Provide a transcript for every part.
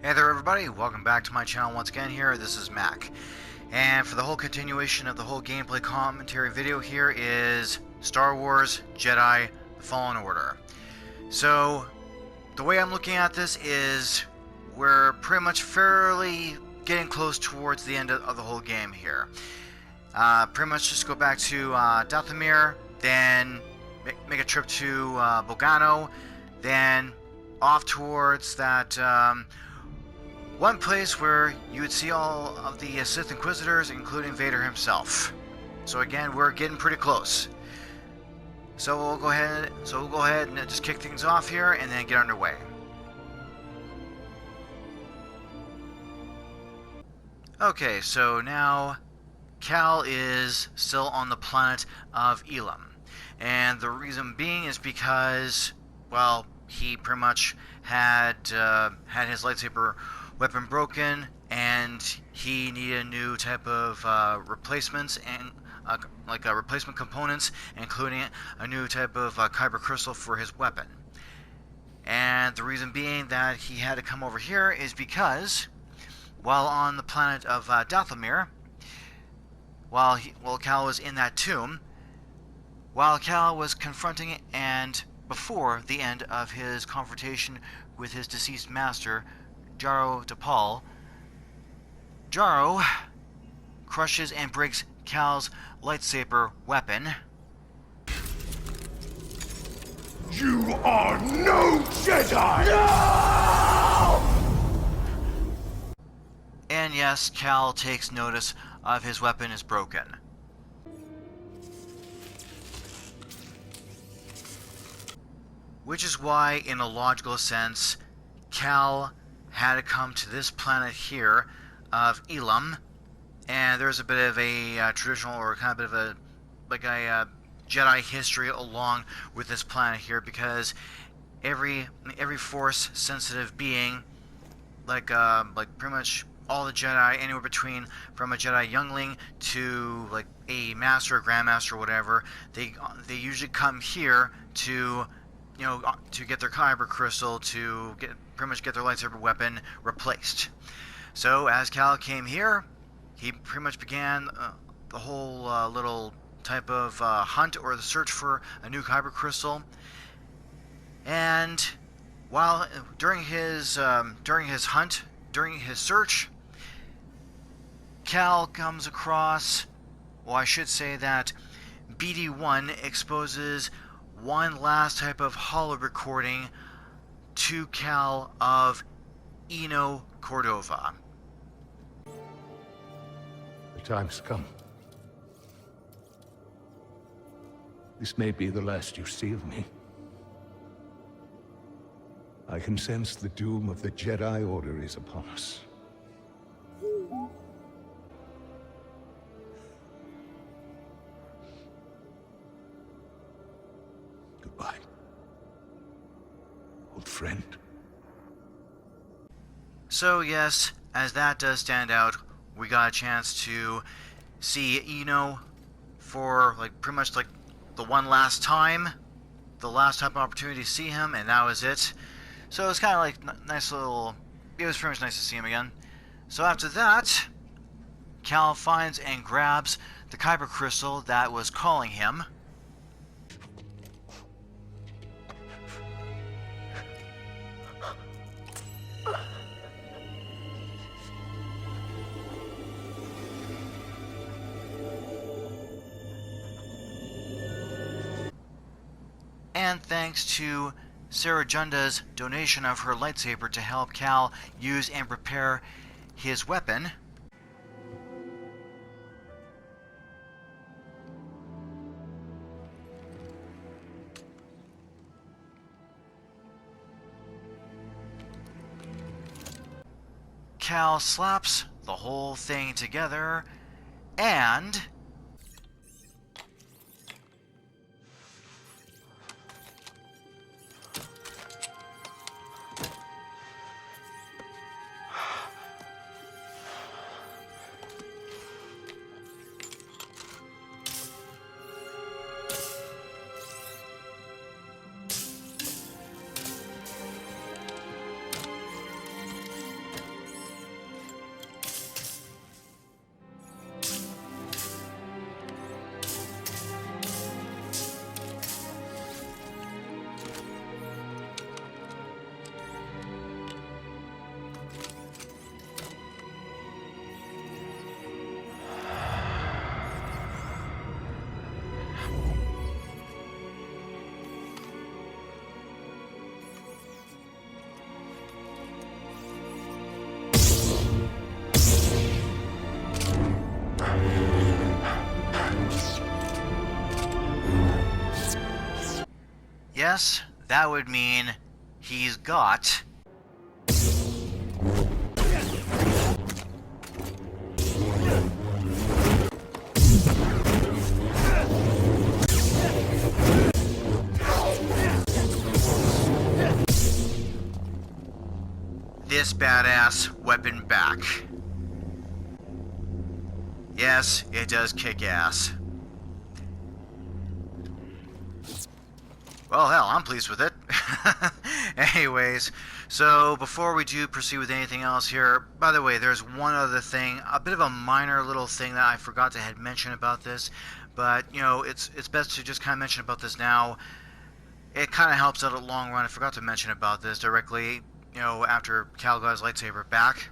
Hey there everybody, welcome back to my channel once again here. This is Mac. And for the whole continuation of the whole gameplay commentary video here is Star Wars Jedi The Fallen Order. So, the way I'm looking at this is we're pretty much fairly getting close towards the end of the whole game here. Pretty much just go back to Dathomir, then make a trip to Bogano, then off towards that one place where you would see all of the Sith Inquisitors, including Vader himself. So again, we're getting pretty close. So we'll go ahead and just kick things off here and then get underway. Okay, so now Cal is still on the planet of Ilum. And the reason being is because, well, he pretty much had his lightsaber weapon broken, and he needed a new type of replacements and replacement components, including a new type of kyber crystal for his weapon. And the reason being that he had to come over here is because, while on the planet of Dathomir, while Cal was in that tomb, while Cal was confronting and before the end of his confrontation with his deceased master, Jaro Tapal, Jaro crushes and breaks Cal's lightsaber weapon. You are no Jedi! No! And yes, Cal takes notice of his weapon is broken. Which is why, in a logical sense, Cal had to come to this planet here of Ilum, and there's a bit of a traditional, or kind of bit of a Jedi history along with this planet here, because every Force-sensitive being, like pretty much all the Jedi, anywhere between from a Jedi youngling to like a master, grandmaster, or whatever, they usually come here to, to get their kyber crystal, to pretty much get their lightsaber weapon replaced. So as Cal came here, he pretty much began the whole little type of hunt, or the search for a new kyber crystal. And while during his search, Cal comes across, well, I should say that BD1 exposes one last type of holo recording to Cal of Eno Cordova. The time's come. This may be the last you see of me. I can sense the doom of the Jedi Order is upon us. Goodbye, old friend. So yes, as that does stand out, we got a chance to see Eno for pretty much the one last time, the last type of opportunity to see him, and that was it. So it's kind of like nice little, it was pretty much nice to see him again. So after that, Cal finds and grabs the kyber crystal that was calling him. And thanks to Sarah Junda's donation of her lightsaber to help Cal use and prepare his weapon, Cal slaps the whole thing together and yes, that would mean he's got... this badass weapon back. Yes, it does kick ass. Well, hell, I'm pleased with it. Anyways, so before we do proceed with anything else here, by the way, there's one other thing, a bit of a minor little thing that I forgot to had mention about this, but, you know, it's best to just kind of mention about this now. It kind of helps out in the long run. I forgot to mention about this directly, you know, after Cal got his lightsaber back.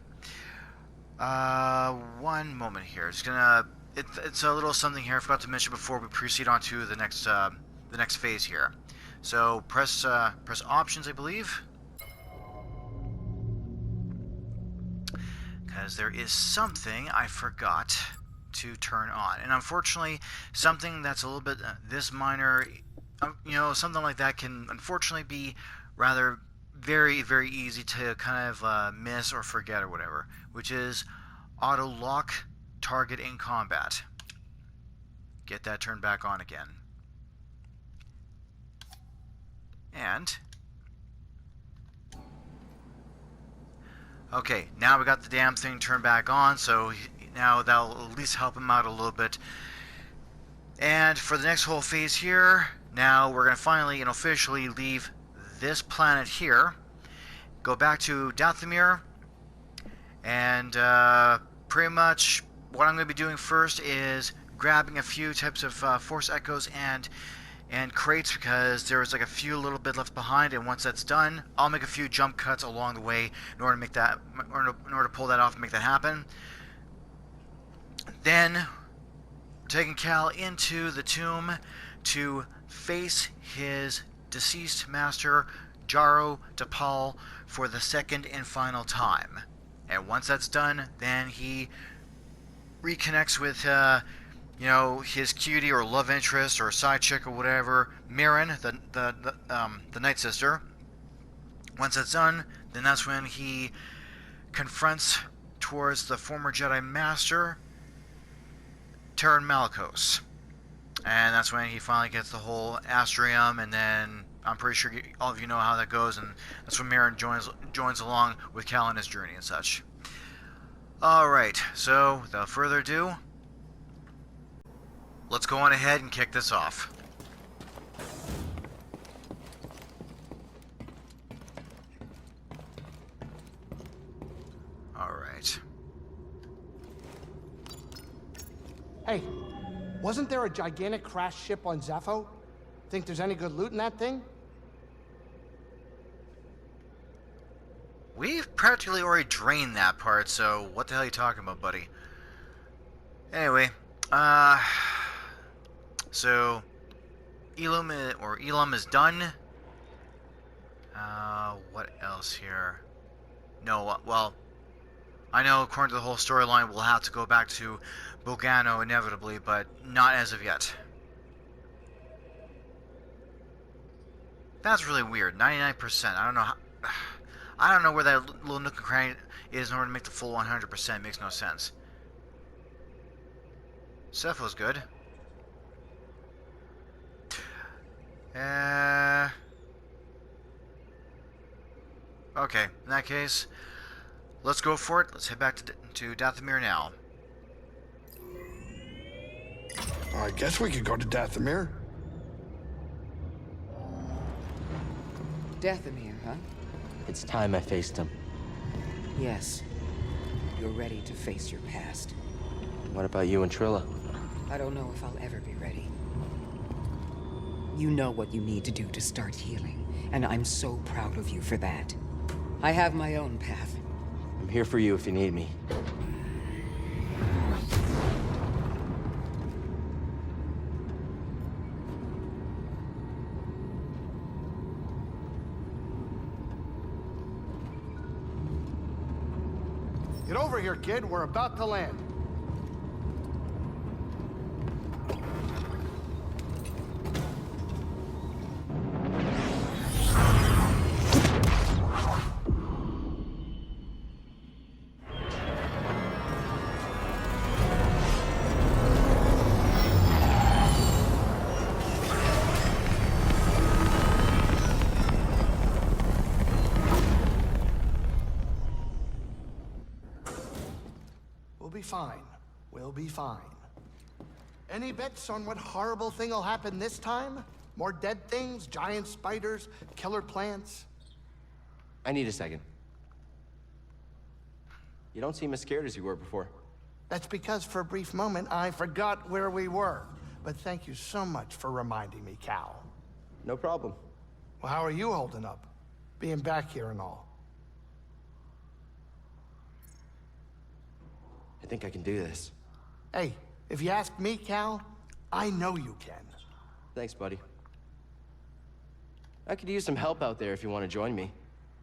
One moment here. It's a little something here I forgot to mention before we proceed on to the next phase here. So press options, I believe, because there is something I forgot to turn on, and unfortunately, something that's a little bit this minor, you know, something like that can unfortunately be rather very, very easy to kind of miss or forget or whatever, which is auto lock target in combat. Get that turned back on again. And okay, now we got the damn thing turned back on, so now that'll at least help him out a little bit. And for the next whole phase here, now we're going to finally and officially leave this planet here, go back to Dathomir, and pretty much what I'm going to be doing first is grabbing a few types of force echoes and crates, because there's like a few little bit left behind, and once that's done, I'll make a few jump cuts along the way in order to make that, in order to pull that off and make that happen. Then taking Cal into the tomb to face his deceased master Jaro Tapal for the second and final time. And once that's done, then he reconnects with you know, his cutie or love interest or side chick or whatever, Merrin, the Nightsister. Once that's done, then that's when he confronts towards the former Jedi Master Taron Malicos, and that's when he finally gets the whole astrium, and then I'm pretty sure all of you know how that goes, and that's when Merrin joins along with Cal on his journey and such. Alright, so without further ado, let's go on ahead and kick this off. Alright. Hey, wasn't there a gigantic crash ship on Zepho? Think there's any good loot in that thing? We've practically already drained that part, so what the hell are you talking about, buddy? Anyway, so Ilum is done. What else here? No, well, I know according to the whole storyline we'll have to go back to Bogano inevitably, but not as of yet. That's really weird. 99%. I don't know how, I don't know where that little nook and cranny is in order to make the full 100%. It makes no sense. Cephal's good. Okay, in that case, let's go for it. Let's head back to Dathomir now. I guess we could go to Dathomir. Dathomir, huh? It's time I faced him. Yes. You're ready to face your past. What about you and Trilla? I don't know if I'll ever be ready. You know what you need to do to start healing, and I'm so proud of you for that. I have my own path. I'm here for you if you need me. Get over here, kid. We're about to land. fine. We'll be fine. Any bets on what horrible thing will happen this time? More dead things, giant spiders, killer plants? I need a second. You don't seem as scared as you were before. That's because for a brief moment I forgot where we were. But thank you so much for reminding me, Cal. No problem. Well, how are you holding up? Being back here and all. I think I can do this. Hey, if you ask me, Cal, I know you can. Thanks, buddy. I could use some help out there if you want to join me.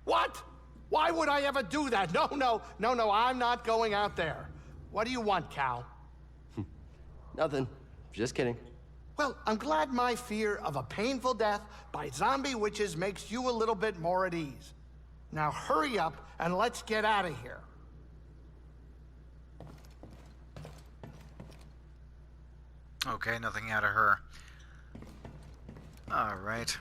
What? Why would I ever do that? No, I'm not going out there. What do you want, Cal? Nothing. Just kidding. Well, I'm glad my fear of a painful death by zombie witches makes you a little bit more at ease. Now hurry up and let's get out of here. Okay, nothing out of her. Alright.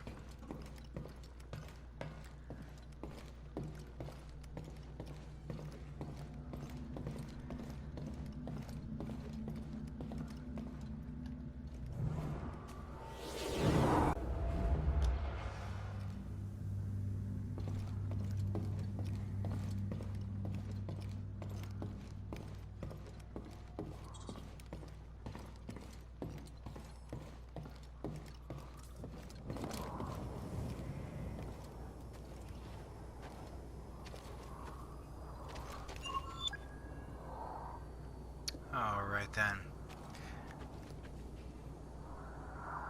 Alright then.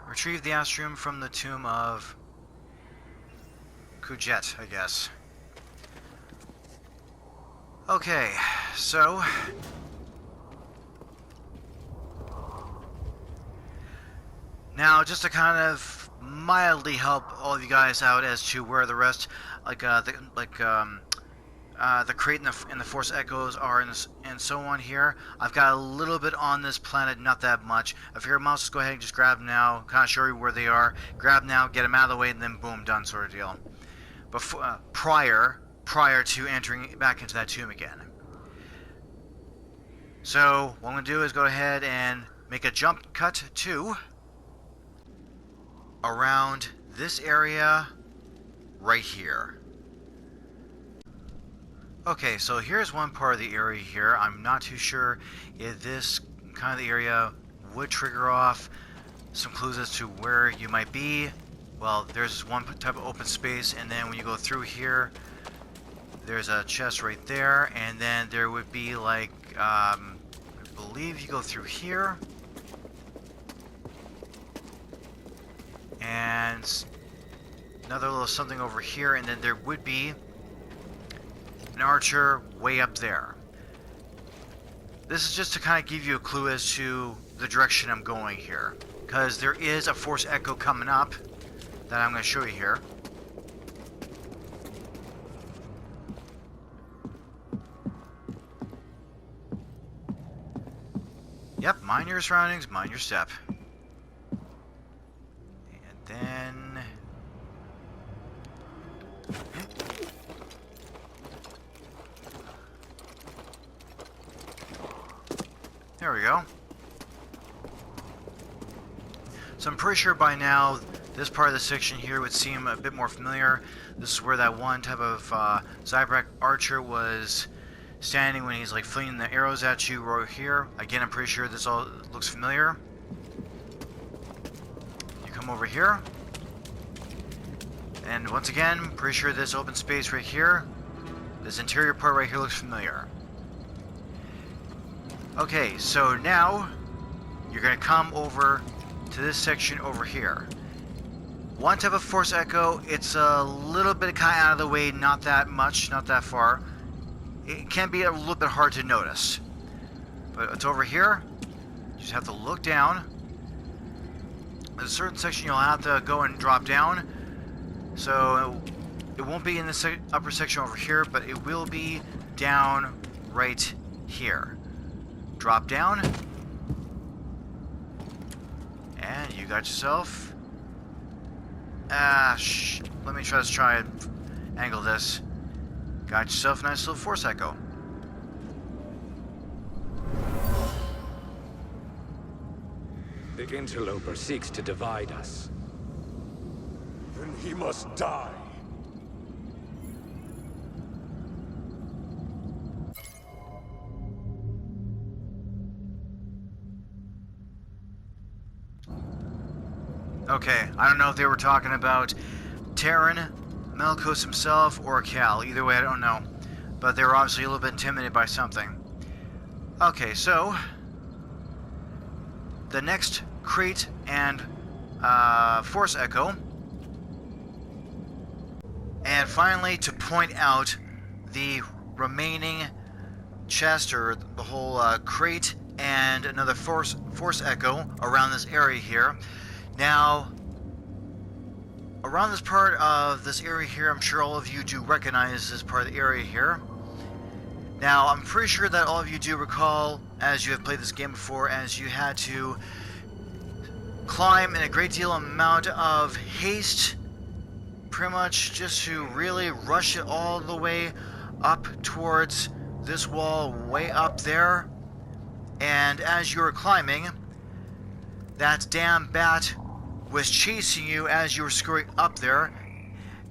Retrieve the astrium from the tomb of Kujet, I guess. Okay, so now just to kind of mildly help all of you guys out as to where the rest, the crate and the Force Echoes are, and so on here. I've got a little bit on this planet, not that much. If you're a mouse, just go ahead and just grab them now, kind of show you where they are. Grab now, get them out of the way, and then boom, done sort of deal. Before, prior to entering back into that tomb again. So, what I'm going to do is go ahead and make a jump cut to around this area right here. Okay, so here's one part of the area here. I'm not too sure if this kind of the area would trigger off some clues as to where you might be. Well, there's one type of open space, and then when you go through here, there's a chest right there, and then there would be like, I believe you go through here, and another little something over here, and then there would be an archer way up there. This is just to kind of give you a clue as to the direction I'm going here, because there is a Force Echo coming up that I'm going to show you here. Yep, mind your surroundings, mind your step. And then... there we go. So I'm pretty sure by now this part of the section here would seem a bit more familiar. This is where that one type of Zybrack archer was standing when he's like flinging the arrows at you right here. Again, I'm pretty sure this all looks familiar. You come over here. And once again, pretty sure this open space right here, this interior part right here looks familiar. Okay, so now you're going to come over to this section over here. One type of Force Echo, it's a little bit kind of out of the way, not that much, not that far. It can be a little bit hard to notice. But it's over here. You just have to look down. There's a certain section you'll have to go and drop down. So it won't be in this upper section over here, but it will be down right here. Drop down. And you got yourself... let me try and angle this. Got yourself a nice little Force Echo. The interloper seeks to divide us. Then he must die. Okay, I don't know if they were talking about Taron Malicos himself or Cal. Either way, I don't know. But they were obviously a little bit intimidated by something. Okay, so the next crate and Force Echo. And finally, to point out the remaining chest, or the whole crate, and another Force Echo around this area here. Now, around this part of this area here, I'm sure all of you do recognize this part of the area here. Now, I'm pretty sure that all of you do recall, as you have played this game before, as you had to climb in a great deal amount of haste, pretty much just to really rush it all the way up towards this wall way up there. And as you were climbing, that damn bat was chasing you as you were scurrying up there,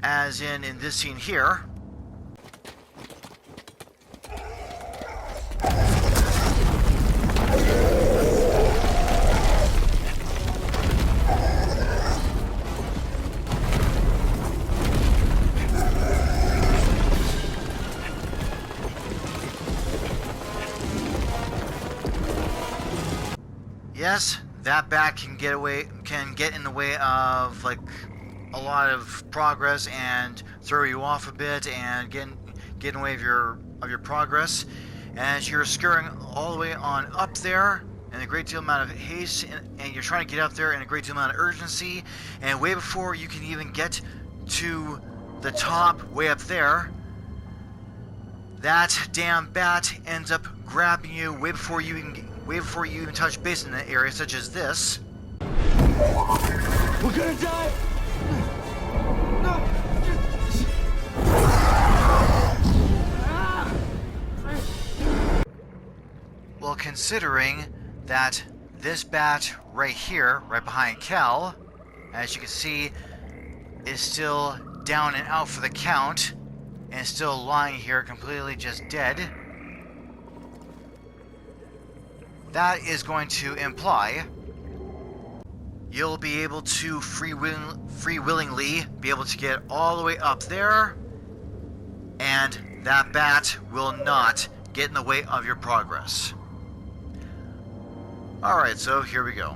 as in this scene here. Yes, that bat can get in the way of like a lot of progress and throw you off a bit and get in the way of your progress. As you're scurrying all the way on up there in a great deal amount of haste, and you're trying to get up there in a great deal amount of urgency, and way before you can even get to the top way up there, that damn bat ends up grabbing you way before you even touch base in that area, such as this. We're gonna die! No! Well, considering that this bat right here, right behind Cal, as you can see, is still down and out for the count, and still lying here completely just dead, that is going to imply you'll be able to free willingly be able to get all the way up there, and that bat will not get in the way of your progress. Alright, so here we go.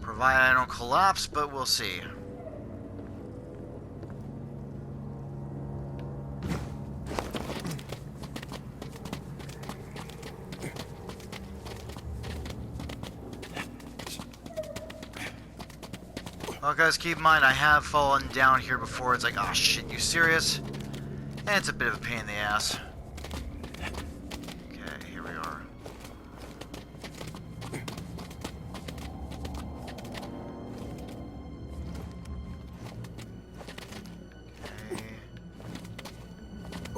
Provided I don't collapse, but we'll see. Well, guys, keep in mind, I have fallen down here before. It's like, oh shit, you serious? And it's a bit of a pain in the ass. Okay, here we are. Okay.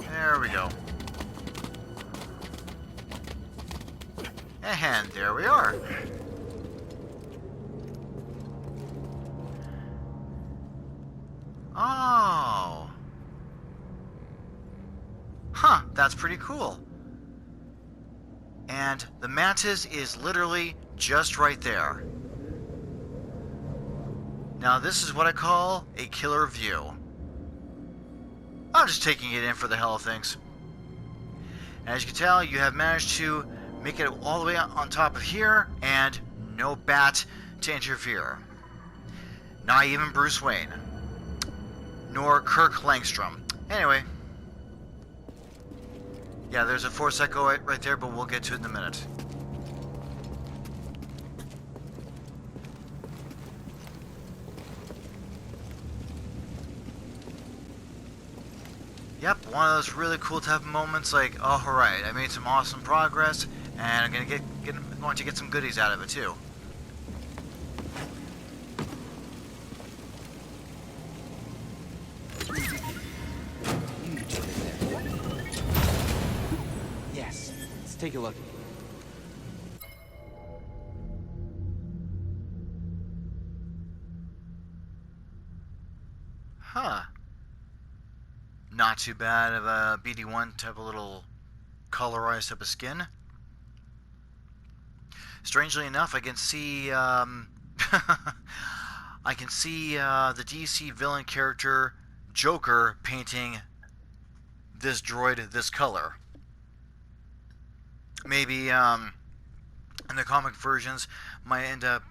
There we go. And there we are. Oh. Huh, that's pretty cool. And the mantis is literally just right there. Now this is what I call a killer view. I'm just taking it in for the hell of things. And as you can tell, you have managed to make it all the way on top of here, and no bat to interfere. Not even Bruce Wayne. Nor Kirk Langstrom. Anyway. Yeah, there's a Force Echo right there, but we'll get to it in a minute. Yep, one of those really cool type of moments like, oh, alright, I made some awesome progress, and I'm going to get some goodies out of it too. take a look. Huh. Not too bad of a BD1 type of little colorized type of skin. Strangely enough, I can see I can see the DC villain character Joker painting this droid this color. Maybe in the comic versions might end up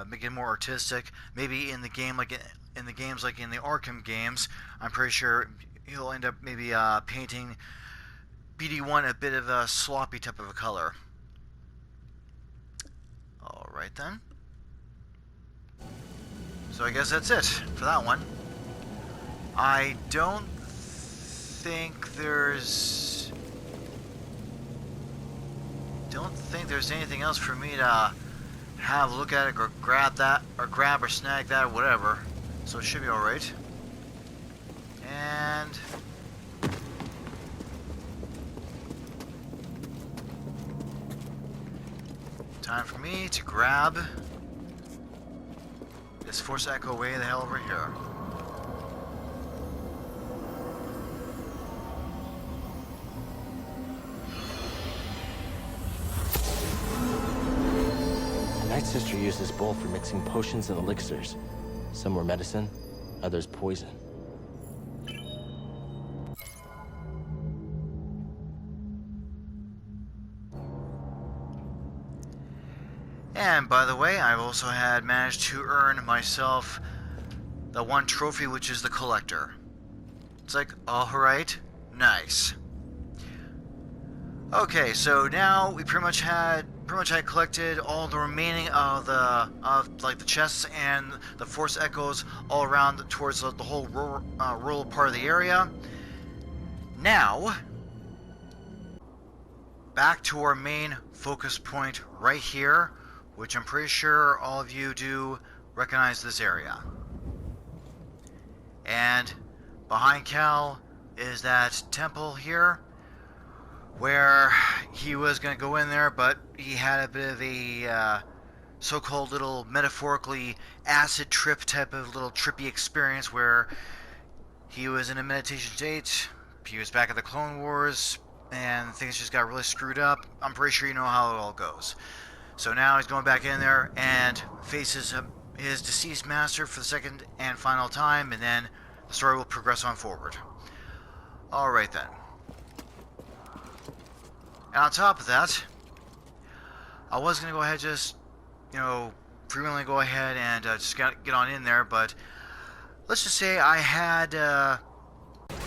making it more artistic. Maybe in the game, like in the games, like in the Arkham games, I'm pretty sure he'll end up maybe painting BD1 a bit of a sloppy type of a color. All right then. So I guess that's it for that one. I don't think there's anything else for me to have a look at it or grab or snag that or whatever. So it should be alright. And time for me to grab this Force Echo way the hell over here. Nightsister used this bowl for mixing potions and elixirs. Some were medicine, others poison. And by the way, I've also had managed to earn myself the one trophy, which is the Collector. It's like, alright, nice. Okay, so now we pretty much had collected all the remaining of the chests and the Force Echoes all around towards the whole rural part of the area. Now, back to our main focus point right here, which I'm pretty sure all of you do recognize this area. And behind Cal is that temple here, where he was going to go in there, but he had a bit of a so-called little metaphorically acid trip type of little trippy experience where he was in a meditation state, he was back at the Clone Wars, and things just got really screwed up. I'm pretty sure you know how it all goes. So now he's going back in there and faces his deceased master for the second and final time, and then the story will progress on forward. Alright then. And on top of that, I was going to go ahead just, frequently go ahead and just get on in there, but let's just say I had...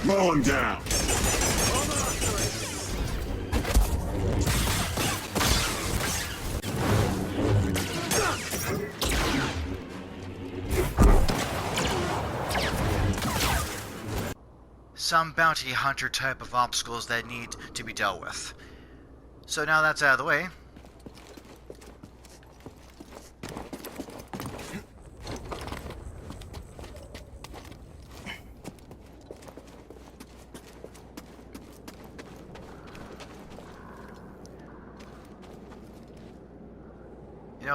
Mow him down! some bounty hunter type of obstacles that need to be dealt with. So now that's out of the way,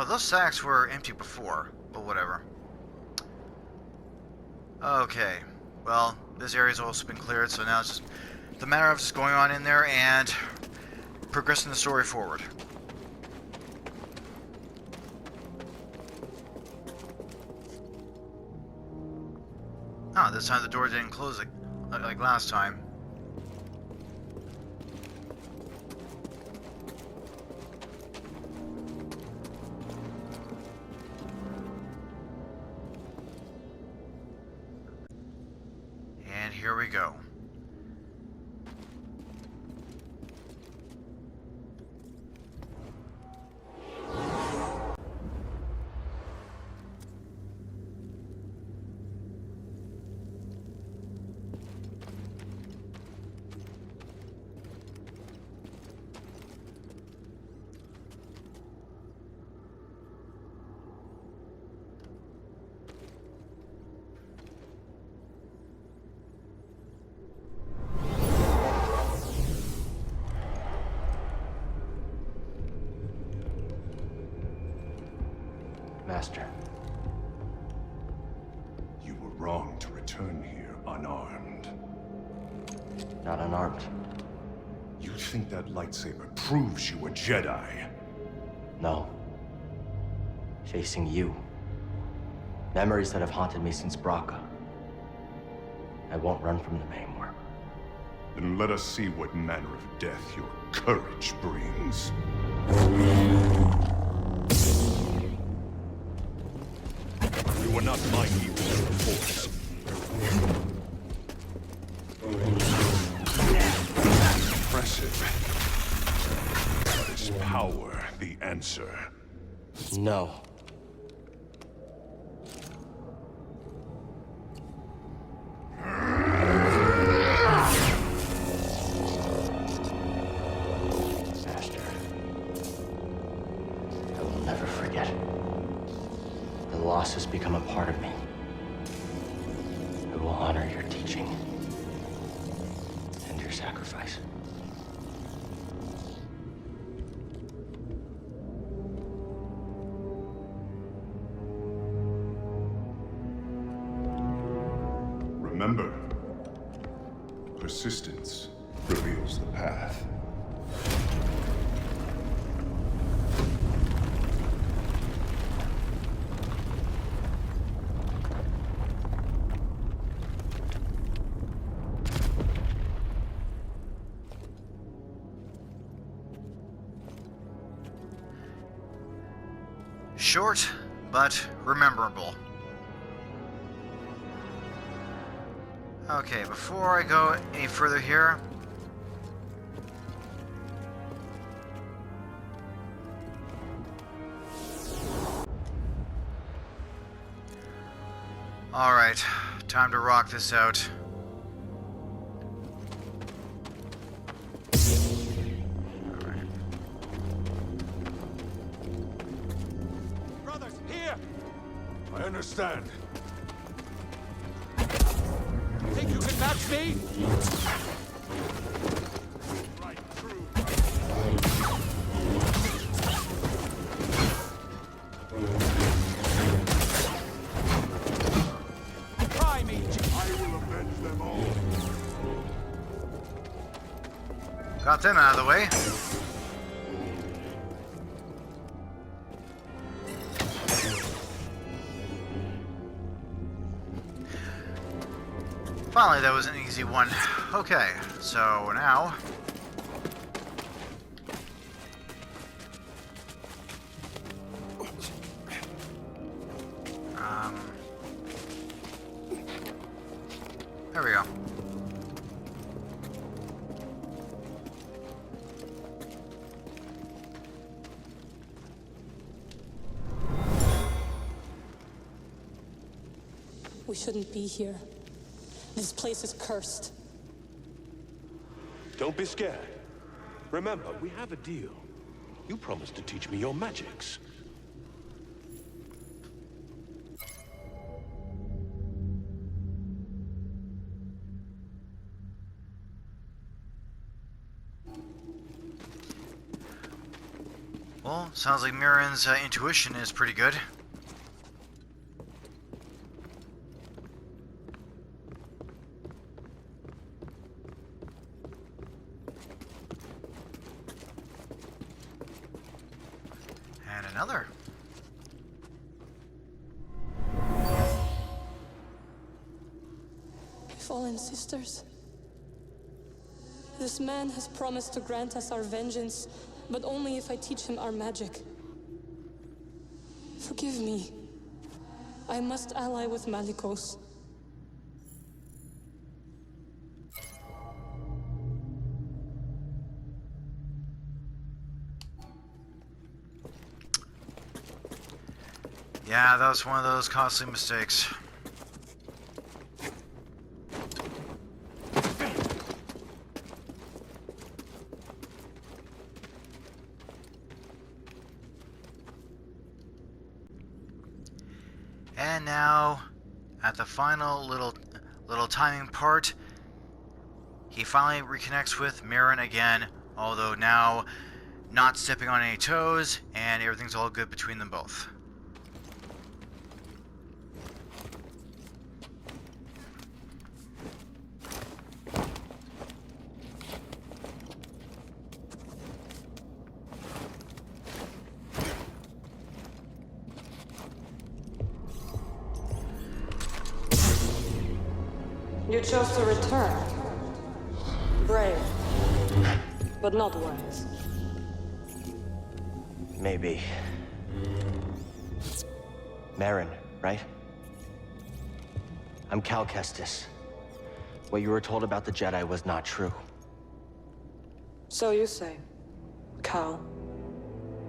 those sacks were empty before, but whatever. Okay, well, this area's also been cleared, so now it's just the matter of just going on in there and progressing the story forward. Oh, this time the door didn't close like last time. And here we go. Master. You were wrong to return here unarmed. Not unarmed. You think that lightsaber proves you a Jedi? No. Facing you. Memories that have haunted me since Braca. I won't run from them anymore. Then let us see what manner of death your courage brings. You were not my evil force. Impressive. But is power the answer? No. Master, I will never forget. The loss has become a part of me. I will honor your teaching and your sacrifice. Remember, persistence reveals the path. Short, but rememberable. Okay, before I go any further here, alright, time to rock this out. Alright. Brothers, here! I understand. Think you can match me? Right, true. Try me. I will avenge them all. Got them out of the way. Finally, that was an easy one. Okay, so now... there we go. We shouldn't be here. This place is cursed. Don't be scared. Remember, we have a deal. You promised to teach me your magics. Well, sounds like Merrin's intuition is pretty good. And another. Fallen sisters. This man has promised to grant us our vengeance, but only if I teach him our magic. Forgive me. I must ally with Malicos. Yeah, that was one of those costly mistakes. And now, at the final little timing part, he finally reconnects with Merrin again, although now not stepping on any toes, and everything's all good between them both. You chose to return. Brave, but not wise. Maybe. Merrin, right? I'm Cal Kestis. What you were told about the Jedi was not true. So you say. Cal.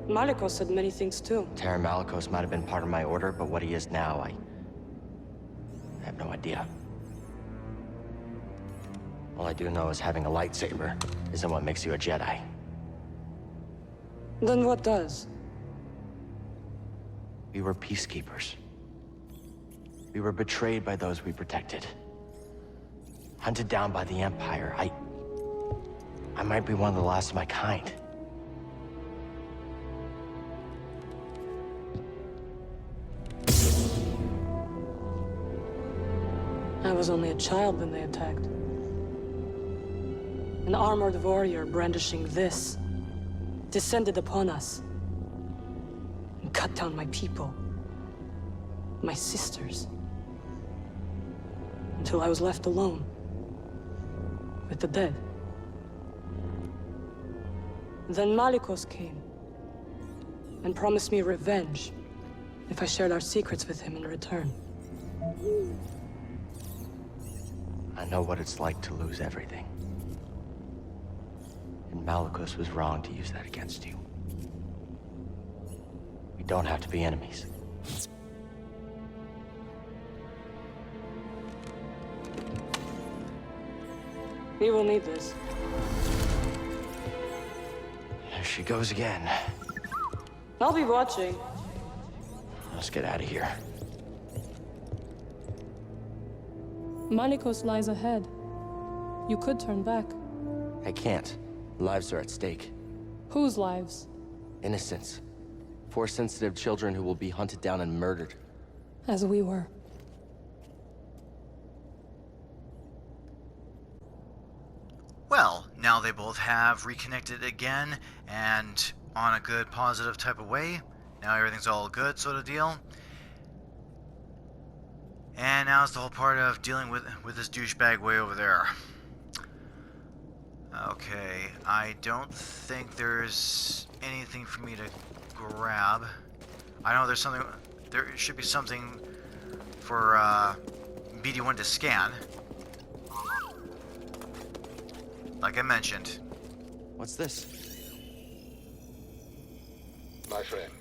Malicos said many things too. Taron Malicos might have been part of my order, but what he is now, I have no idea. All I do know is having a lightsaber isn't what makes you a Jedi. Then what does? We were peacekeepers. We were betrayed by those we protected. Hunted down by the Empire. I might be one of the last of my kind. I was only a child when they attacked. An armored warrior brandishing this descended upon us and cut down my people, my sisters, until I was left alone with the dead. Then Malicos came and promised me revenge if I shared our secrets with him in return. I know what it's like to lose everything. And Malicos was wrong to use that against you. We don't have to be enemies. We will need this. There she goes again. I'll be watching. Let's get out of here. Malicos lies ahead. You could turn back. I can't. Lives are at stake. Whose lives? Innocents. Force-sensitive children who will be hunted down and murdered. As we were. Well, now they both have reconnected again, and on a good, positive type of way. Now everything's all good, sort of deal. And now it's the whole part of dealing with this douchebag way over there. Okay, I don't think there's anything for me to grab. I know there's something. There should be something for BD1 to scan. Like I mentioned. What's this? My friend,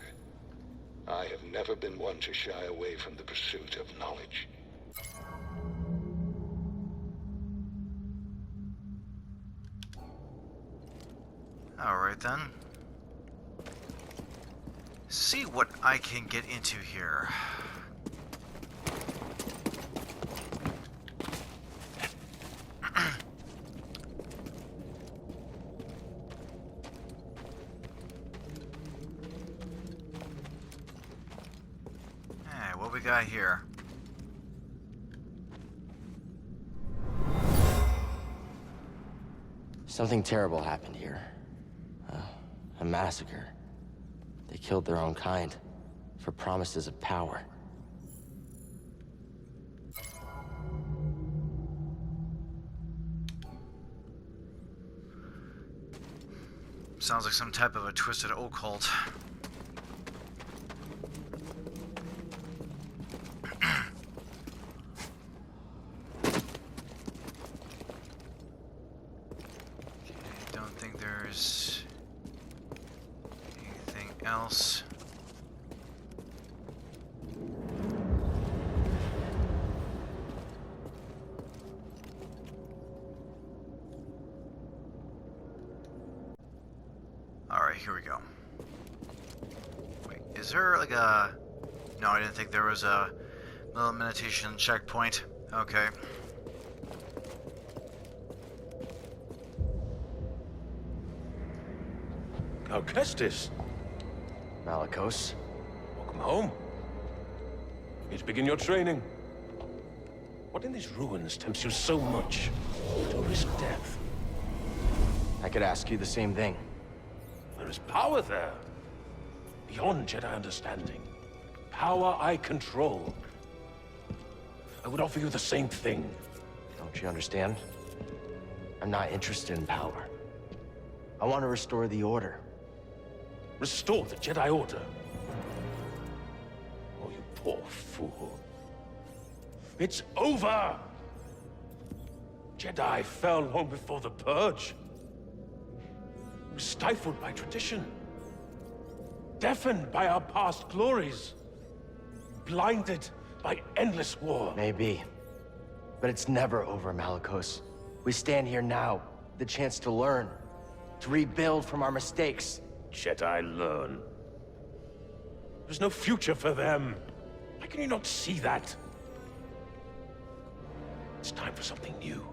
I have never been one to shy away from the pursuit of knowledge. Alright then. See what I can get into here. Hey, what we got here? Something terrible happened here. A massacre. They killed their own kind for promises of power. Sounds like some type of a twisted occult. Don't think there's anything else. Alright, here we go. Wait, is there like a... No, I didn't think there was a little meditation checkpoint. Okay. Cal Kestis, Malicos. welcome home. You to begin your training. What in these ruins tempts you so much to risk death? I could ask you the same thing. There is power there, beyond Jedi understanding. Power I control. I would offer you the same thing. Don't you understand? I'm not interested in power. I want to restore the Order. Restore the Jedi Order? Oh, you poor fool. It's over! Jedi fell long before the Purge. Stifled by tradition. Deafened by our past glories. Blinded by endless war. Maybe. But it's never over, Malicos. We stand here now, the chance to learn. To rebuild from our mistakes. Jedi learn. There's no future for them. Why can you not see that? It's time for something new.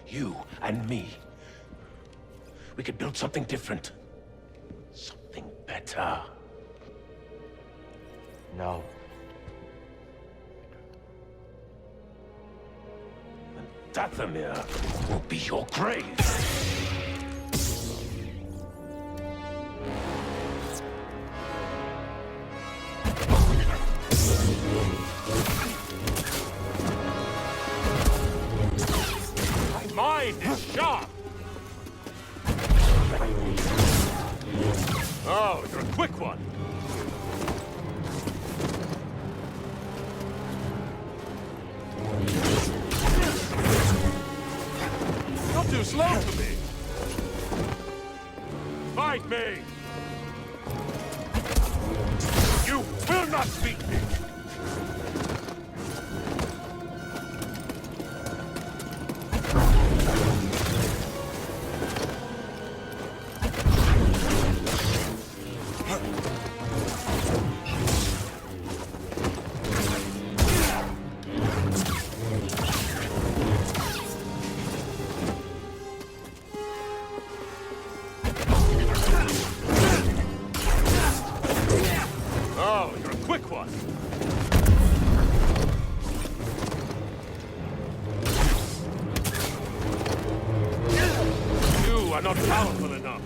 You and me. We could build something different. Something better. No. And Dathomir will be your grave. My mind is sharp. Oh, you're a quick one. You're too slow for me. Fight me. You will not beat me. Oh, you're a quick one. You are not powerful enough.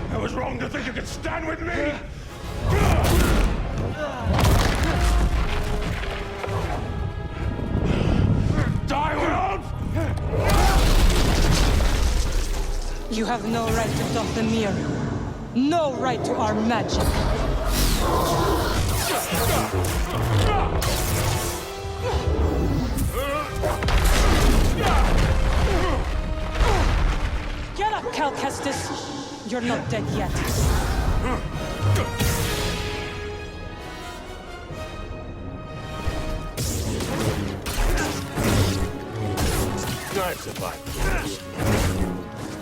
I was wrong to think you could stand with me! Die, world! You have no right to Dathomir. No right to our magic. Get up, Cal Kestis. You're not dead yet. I've survived.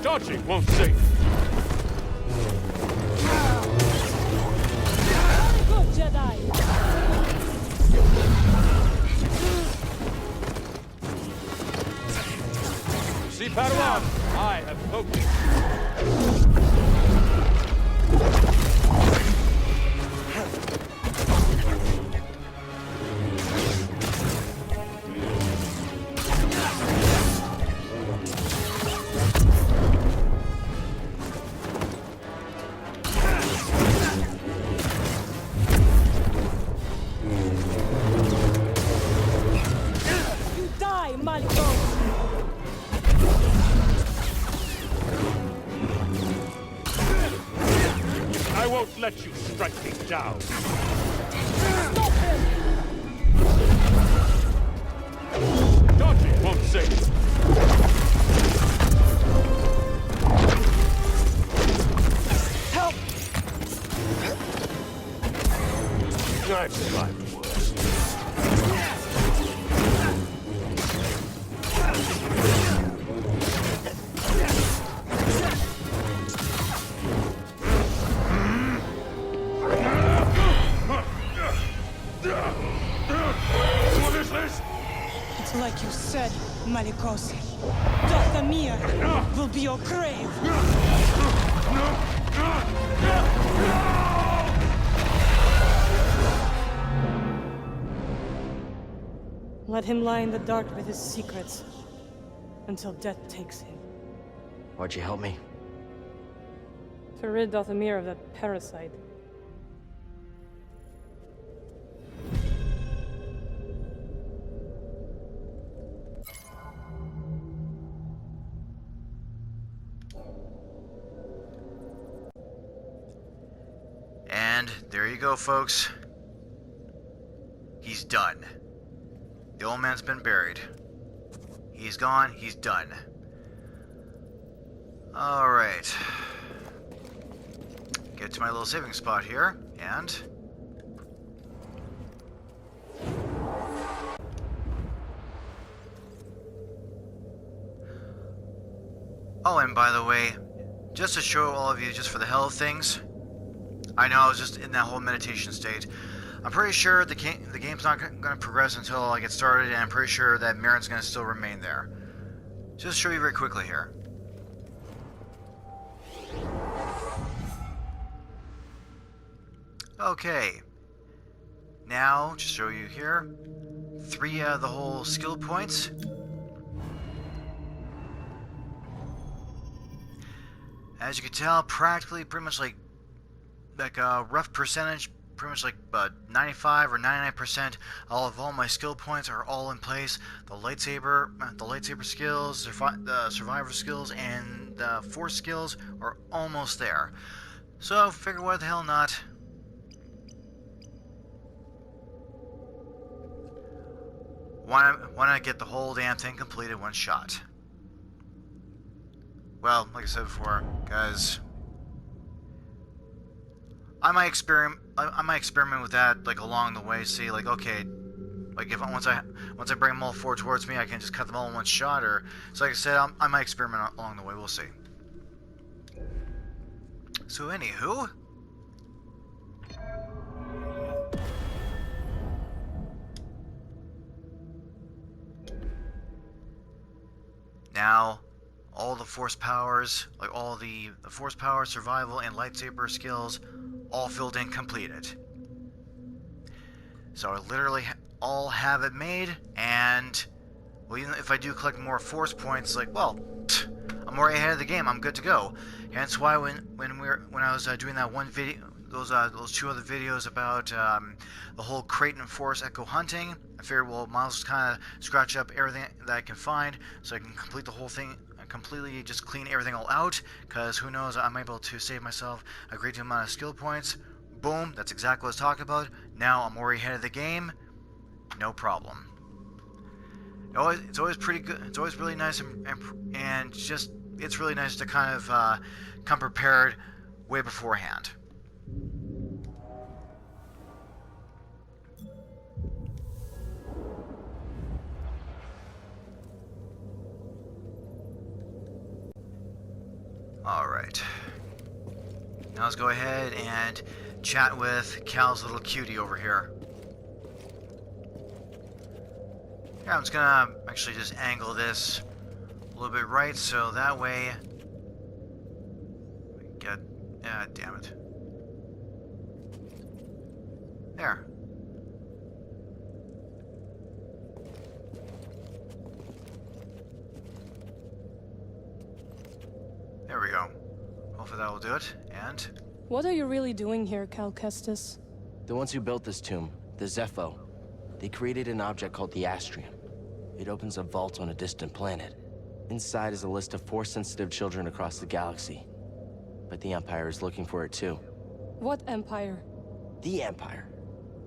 Dodging won't save. Good Jedi. See, Padawan, I have focused. You die, Malicos. I won't let you strike me down. Stop him. Dodging won't save. Help. I've survived worse. What is this? It's like you said, Malicos. Dathomir will be your grave. Let him lie in the dark with his secrets until death takes him. Why'd you help me? To rid Dathomir of that parasite. And there you go, folks. He's done. The old man's been buried. He's gone, he's done. Alright. Get to my little saving spot here, and... Oh, and by the way, just to show all of you, just for the hell of things, I know I was just in that whole meditation state. I'm pretty sure the game's not going to progress until I get started, and I'm pretty sure that Merrin's going to still remain there. Just to show you very quickly here. Okay. Now, just show you here, 3 of the whole skill points. As you can tell, practically pretty much like a rough percentage, pretty much like 95 or 99% of all my skill points are all in place. The lightsaber skills, the survivor skills, and the force skills are almost there. So figure why the hell not. Why not get the whole damn thing completed one shot? Well, like I said before, guys, I might experiment with that, like, along the way. See, like, okay, like, if once I bring them all forward towards me, I can just cut them all in one shot. Or, so like I said, I might experiment along the way. We'll see. So, anywho, now all the force powers, like all the force power, survival, and lightsaber skills, all filled in, completed. So I literally all have it made, and well, even if I do collect more force points, like, well, I'm already ahead of the game. I'm good to go. Hence why when I was doing that one video, those 2 other videos about the whole crate and force echo hunting, I figured, well, might as well kind of scratch up everything that I can find, so I can complete the whole thing. Completely just clean everything all out, because who knows, I'm able to save myself a great amount of skill points. Boom, that's exactly what I was talking about. Now I'm already ahead of the game, no problem. It's always pretty good. It's always really nice, and just, it's really nice to kind of come prepared way beforehand. Alright. Now let's go ahead and chat with Cal's little cutie over here. Yeah, I'm just gonna actually just angle this a little bit right, so that way we get... damn it. There. There we go. Hopefully that will do it, and... What are you really doing here, Cal Kestis? The ones who built this tomb, the Zepho, they created an object called the astrium. It opens a vault on a distant planet. Inside is a list of Force-sensitive children across the galaxy. But the Empire is looking for it too. What Empire? The Empire.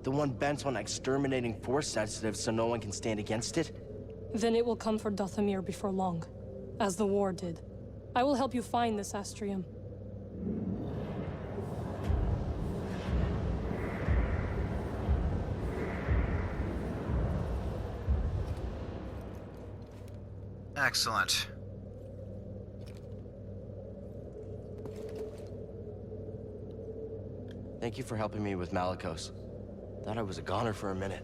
The one bent on exterminating Force-sensitives so no one can stand against it? Then it will come for Dathomir before long, as the war did. I will help you find this astrium. Excellent. Thank you for helping me with Malicos. Thought I was a goner for a minute.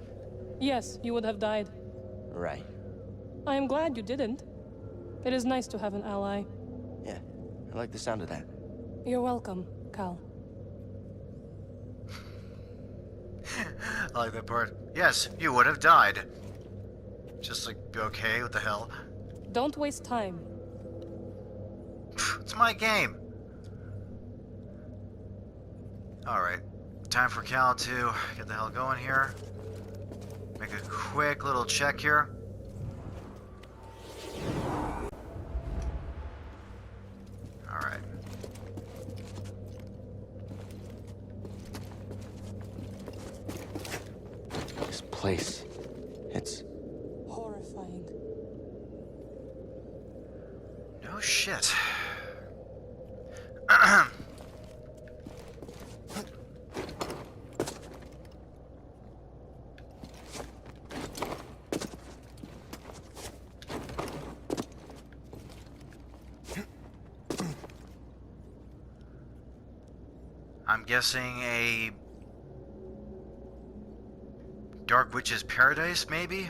Yes, you would have died. Right. I am glad you didn't. It is nice to have an ally. Yeah, I like the sound of that. You're welcome, Cal. I like that part. Yes, you would have died. Just like, okay, what the hell? Don't waste time. It's my game. Alright. Time for Cal to get the hell going here. Make a quick little check here. Alright. This place, it's... Horrifying. No shit. I'm guessing a Dark Witch's Paradise, maybe?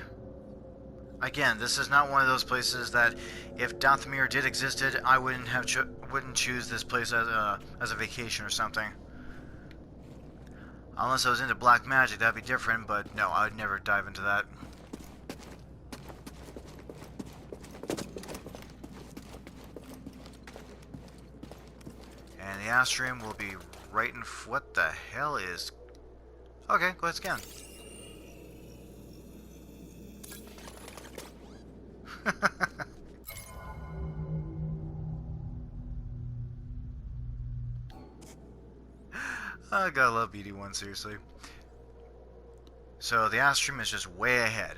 Again, this is not one of those places that, if Dathomir did existed, I wouldn't choose this place as a vacation or something. Unless I was into black magic, that'd be different, but no, I would never dive into that. And the astrium will be right in... What the hell is... Okay, go ahead, scan. I gotta love BD1, seriously. So the astrium is just way ahead.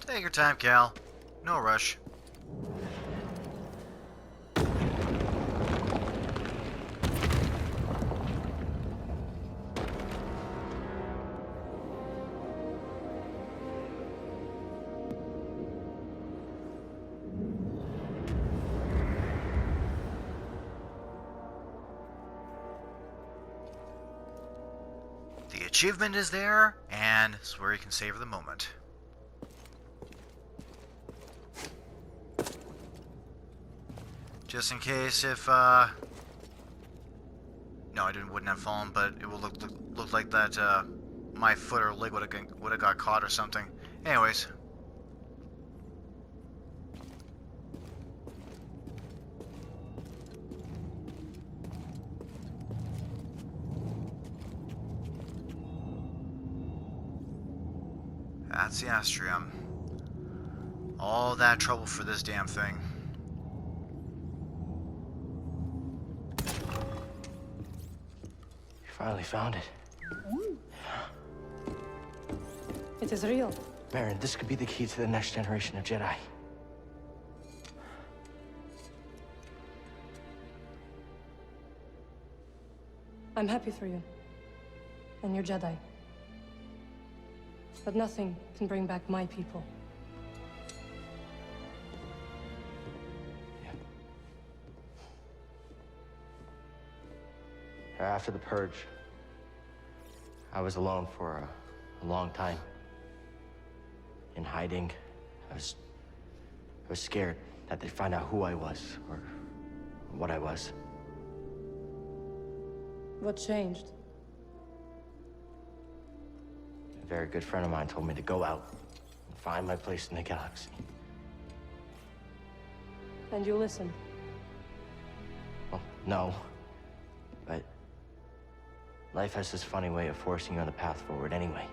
Take your time, Cal. No rush. The achievement is there, and it's where you can savor the moment. Just in case if, no, I wouldn't have fallen, but it would look like that, my foot or leg would have got caught or something. Anyways. That's the astrium. All that trouble for this damn thing. You finally found it. It is real. Merrin, this could be the key to the next generation of Jedi. I'm happy for you. And your Jedi. But nothing can bring back my people. Yeah. After the Purge, I was alone for a long time. In hiding. I was scared that they'd find out who I was, or what I was. What changed? A very good friend of mine told me to go out and find my place in the galaxy. And you listened? Well, no. But life has this funny way of forcing you on the path forward anyway.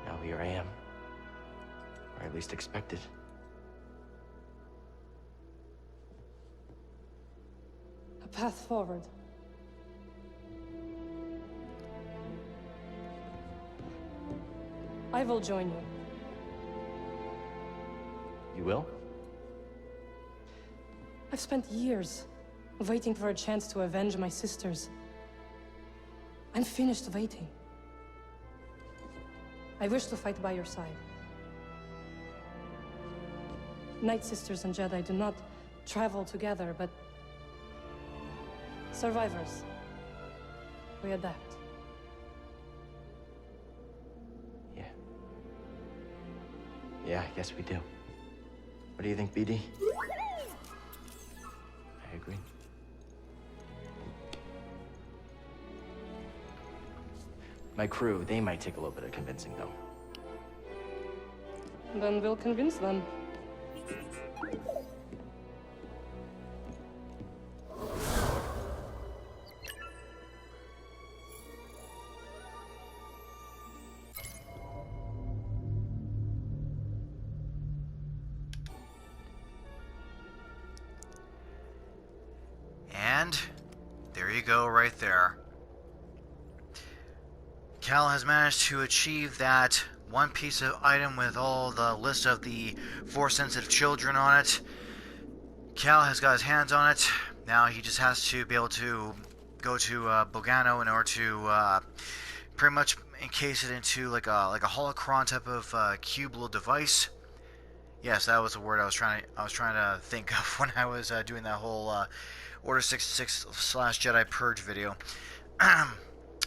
Now here I am. Or at least expected. A path forward. I will join you. You will? I've spent years waiting for a chance to avenge my sisters. I'm finished waiting. I wish to fight by your side. Nightsisters and Jedi do not travel together, but Survivors. We adapt. Yeah, I guess we do. What do you think, BD? I agree. My crew, they might take a little bit of convincing, though. Then we'll convince them. And there you go, right there. Cal has managed to achieve that one piece of item with all the list of the Force-sensitive children on it. Cal has got his hands on it. Now he just has to be able to go to Bogano in order to pretty much encase it into like a holocron type of cube little device. Yes, that was the word I was trying to think of when I was doing that whole Order 66/Jedi Purge video.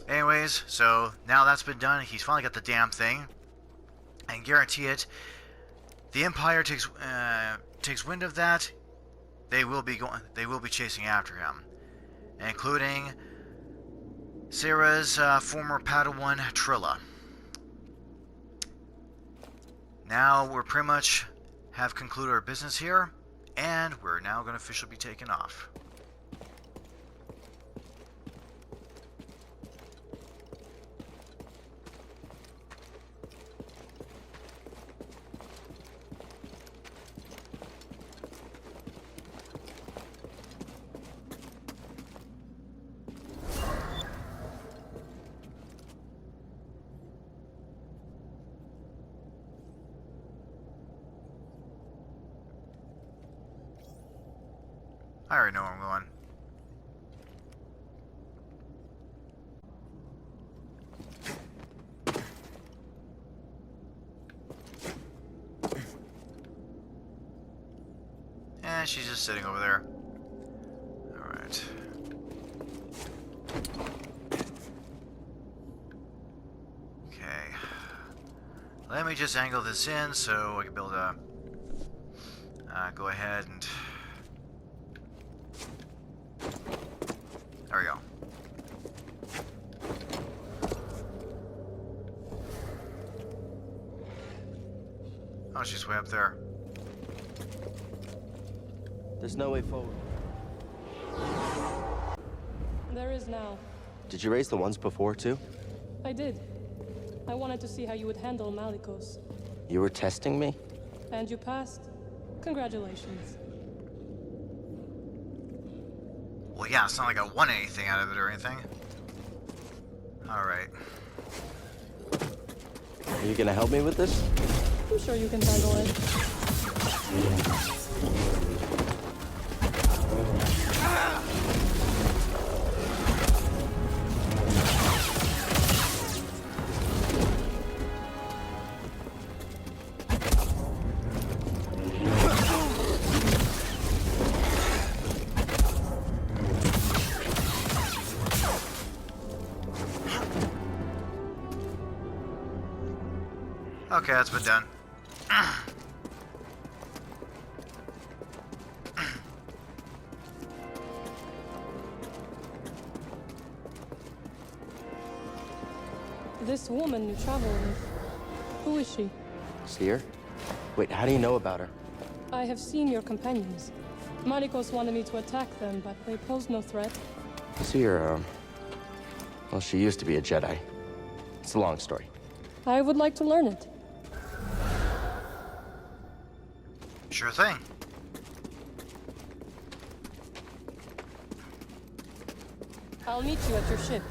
Anyways, so now that's been done, he's finally got the damn thing, and guarantee it, the Empire takes wind of that, they will be chasing after him, including Sarah's former Padawan Trilla. Now we're pretty much have concluded our business here, and we're now going to officially be taking off. I already know where I'm going. And she's just sitting over there. Alright. Okay. Let me just angle this in so I can be able to go ahead and... There we go. Oh, she's way up there. There's no way forward. There is now. Did you raise the ones before, too? I did. I wanted to see how you would handle Malicos. You were testing me? And you passed. Congratulations. Well, yeah, it's not like I won anything out of it or anything. Alright. Are you gonna help me with this? I'm sure you can handle it. Okay, that's been done. This woman you travel with, who is she? See her? Wait, how do you know about her? I have seen your companions. Malicos wanted me to attack them, but they posed no threat. See her, well, she used to be a Jedi. It's a long story. I would like to learn it. Sure thing. I'll meet you at your ship.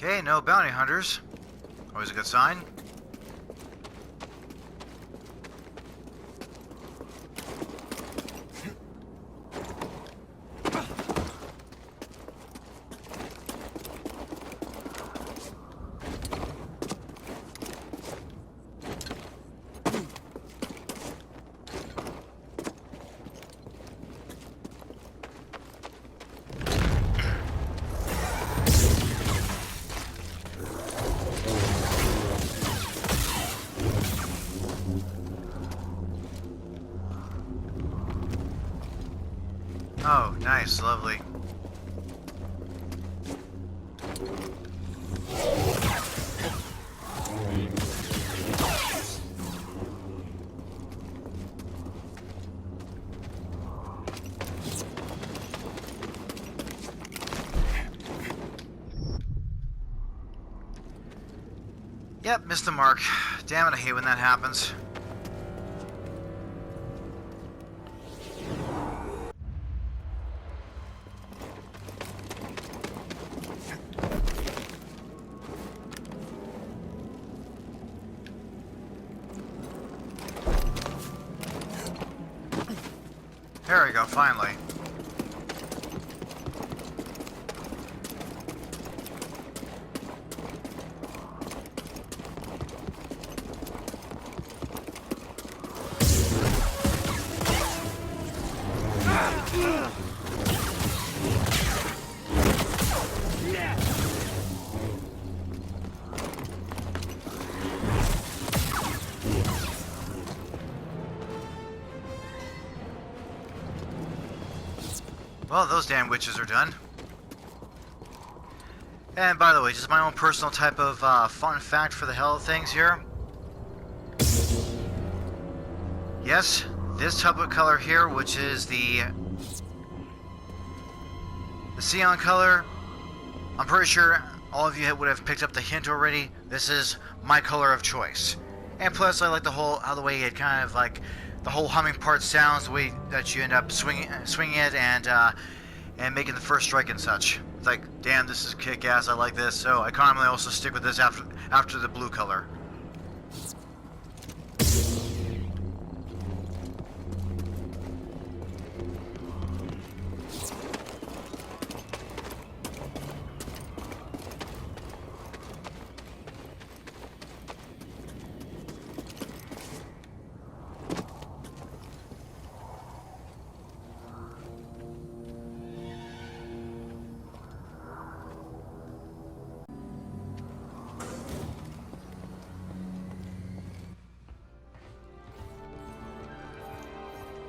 Okay, no bounty hunters. Always a good sign. Oh, nice, lovely. Yep, missed the mark. Damn it, I hate when that happens. There we go, finally. Well, those damn witches are done. And by the way, just my own personal type of fun fact for the hell of things here. Yes, this type of color here, which is the Cyan color, I'm pretty sure all of you would have picked up the hint already. This is my color of choice. And plus, I like how the way it kind of like the whole humming part sounds, the way that you end up swinging it and making the first strike and such. It's like, damn, this is kick-ass. I like this. So I commonly also stick with this after the blue color.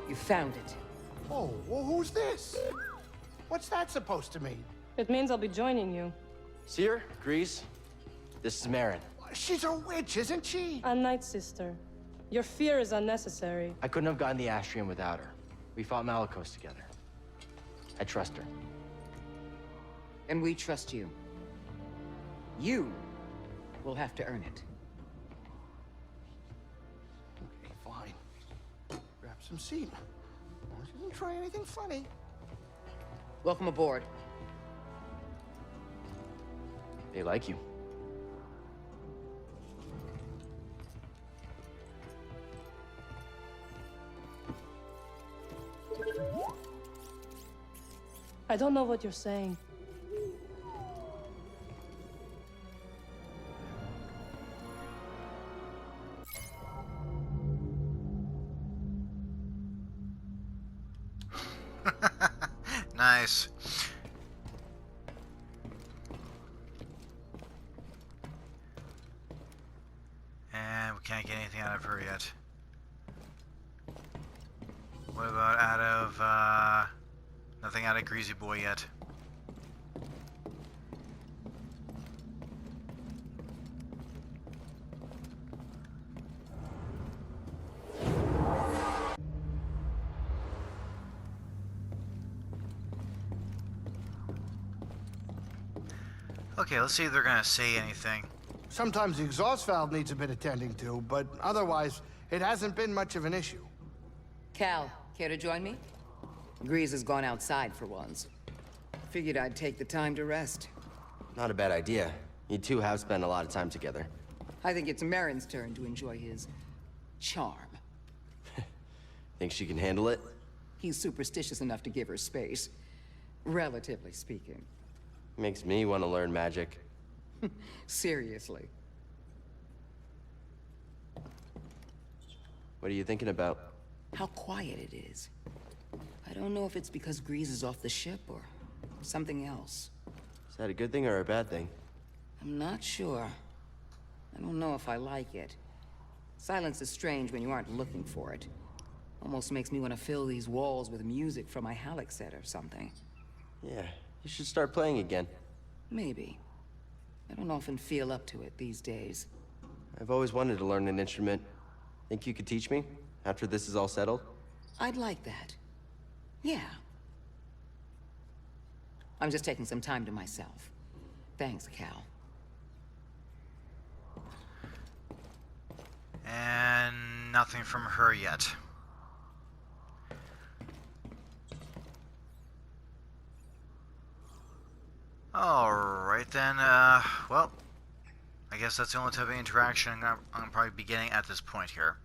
You found it. Oh, well, who's this? What's that supposed to mean? It means I'll be joining you. Seer, Grease, this is Merrin. She's a witch, isn't she? A Nightsister. Your fear is unnecessary. I couldn't have gotten the astrium without her. We fought Malicos together. I trust her. And we trust you. You will have to earn it. Okay, fine. Grab some seat. She didn't try anything funny. Welcome aboard. They like you. I don't know what you're saying. Nice. And we can't get anything out of her yet. What about out of, nothing out of Greasy Boy yet. Okay, let's see if they're gonna say anything. Sometimes the exhaust valve needs a bit attending to, but otherwise, it hasn't been much of an issue. Cal, care to join me? Grease has gone outside for once. Figured I'd take the time to rest. Not a bad idea. You two have spent a lot of time together. I think it's Merrin's turn to enjoy his charm. Think she can handle it? He's superstitious enough to give her space, relatively speaking. Makes me want to learn magic. Seriously. What are you thinking about? How quiet it is. I don't know if it's because Grease is off the ship or something else. Is that a good thing or a bad thing? I'm not sure. I don't know if I like it. Silence is strange when you aren't looking for it. Almost makes me want to fill these walls with music from my Halleck set or something. Yeah, you should start playing again. Maybe. I don't often feel up to it these days. I've always wanted to learn an instrument. Think you could teach me, after this is all settled? I'd like that. Yeah. I'm just taking some time to myself. Thanks, Cal. And nothing from her yet. Alright then, well, I guess that's the only type of interaction I'm probably be getting at this point here.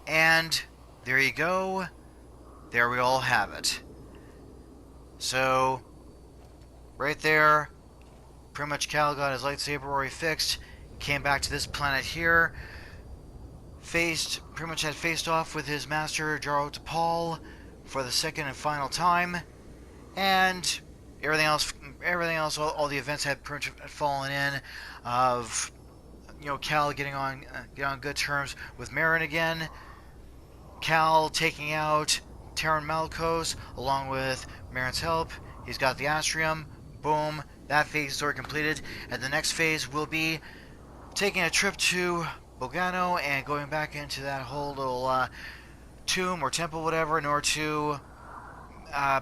And there you go. There we all have it. So, right there, pretty much Cal got his lightsaber already fixed, came back to this planet here, pretty much had faced off with his master Jaro Tapal for the second and final time, and everything else, all the events had pretty much fallen in of, you know, Cal getting on good terms with Merrin again, Cal taking out Taron Malicos along with Merrin's help. He's got the astrium. Boom, that phase is already completed, and the next phase will be taking a trip to Bogano and going back into that whole little tomb or temple, whatever, in order to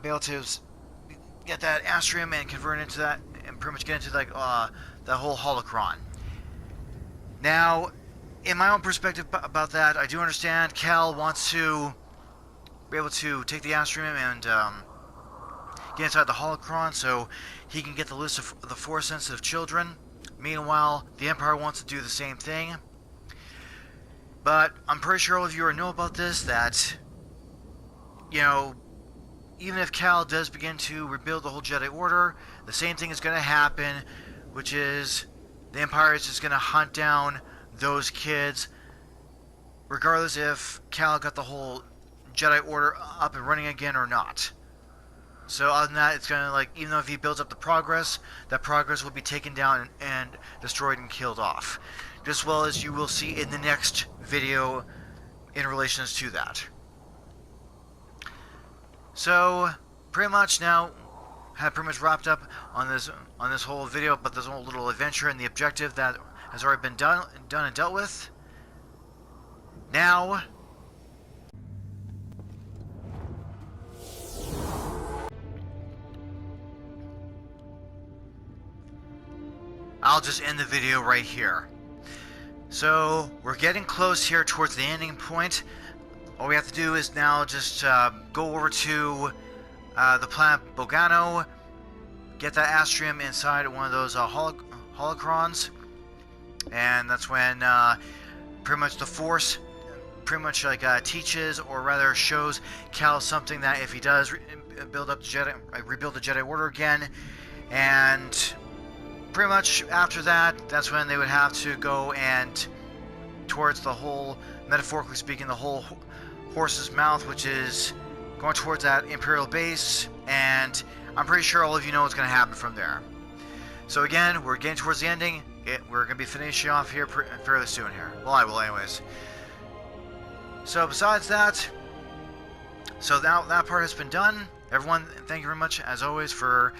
be able to get that astrium and convert it into that, and pretty much get into like that whole holocron. Now, in my own perspective about that, I do understand Cal wants to be able to take the astrium and get inside the holocron so he can get the list of the Force-sensitive children. Meanwhile, the Empire wants to do the same thing. But I'm pretty sure all of you already know about this, that, you know, even if Cal does begin to rebuild the whole Jedi Order, the same thing is going to happen, which is the Empire is just going to hunt down those kids, regardless if Cal got the whole Jedi Order up and running again or not. So other than that, it's going to, like, even though if he builds up the progress, that progress will be taken down and destroyed and killed off. Just as well as you will see in the next video in relations to that. So, pretty much now, have pretty much wrapped up on this whole video, but this whole little adventure and the objective that has already been done and dealt with. Now, I'll just end the video right here. So, we're getting close here towards the ending point. All we have to do is now just go over to the planet Bogano, get that astrium inside one of those holocrons, and that's when pretty much the Force pretty much like teaches, or rather shows Cal something that if he does rebuild the Jedi Order again, and pretty much after that, that's when they would have to go and towards the whole, metaphorically speaking, the whole horse's mouth, which is going towards that Imperial base, and I'm pretty sure all of you know what's going to happen from there. So again, we're getting towards the ending. We're going to be finishing off here fairly soon here. Well, I will anyways. So besides that, so now that part has been done. Everyone, thank you very much, as always, for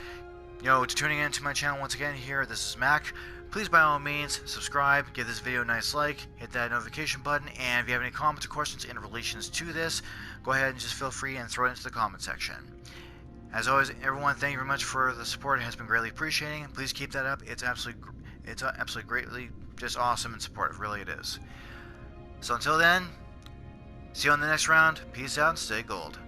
tuning in to my channel once again here. This is Mac. Please, by all means, subscribe, give this video a nice like, hit that notification button, and if you have any comments or questions in relations to this, go ahead and just feel free and throw it into the comment section. As always, everyone, thank you very much for the support. It has been greatly appreciated. Please keep that up. It's absolutely greatly just awesome and supportive. Really, it is. So until then, see you on the next round. Peace out and stay gold.